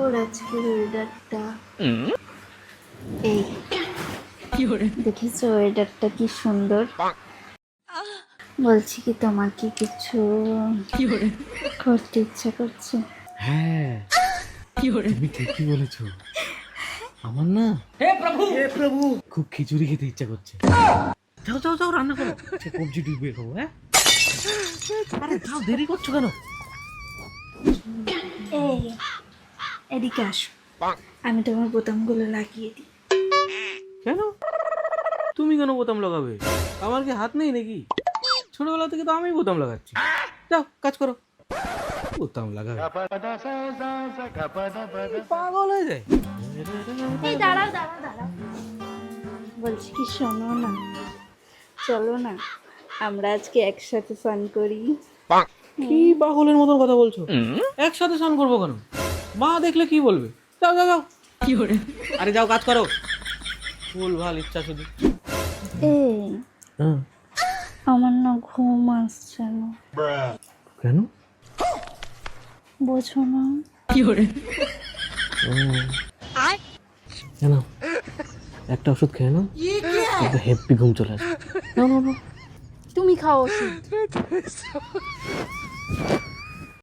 সুন্দর আজকের ওয়েদারটা। এই দেখেছো ওয়েদারটা কি সুন্দর? বলছি কি তোমার কি কিছু করতে ইচ্ছা করছে? হ্যাঁ, তুমি ঠিকই বলেছো। আমার না হে প্রভু খুব খিচুড়ি খেতে ইচ্ছা করছে। যাও যাও যাও রান্না করো, সে কবজি ডুবিয়ে খাবো। হ্যাঁ, আরে যাও, দেরি করছো কেন? এই এদিকে আসো, আমি তোমার বোতামগুলো লাগিয়ে দিই। কেন তুমি কেন বোতাম লাগাবে? আমার কি হাত নেই নাকি? ছোটবেলা থেকে তো আমি বোতাম লাগাচ্ছি। যাও কাজ করো, বোতাম লাগাবে। পাগল হয়ে যায়। এই দাঁড়াও দাঁড়াও দাঁড়াও, বলছি কি শোনো না, চলো না আমরা আজকে একসাথে ফান করি। কি পাগলের মতন কথা বলছো? একসাথে স্নান করবো কেন? মা দেখলে কি বলবে? যাও যাও যাও। কি করে? আরে যাও কাজ করো, ভুল ভাল ইচ্ছা শুধু। এই হ্যাঁ, আমার না ঘুম আসছে না। কেন? বোঝো না? কেন? একটা ওষুধ খেয়ে নাও, হেভি ঘুম চলে আসবে। নাও নাও নাও। তুমি খাও ওষুধ।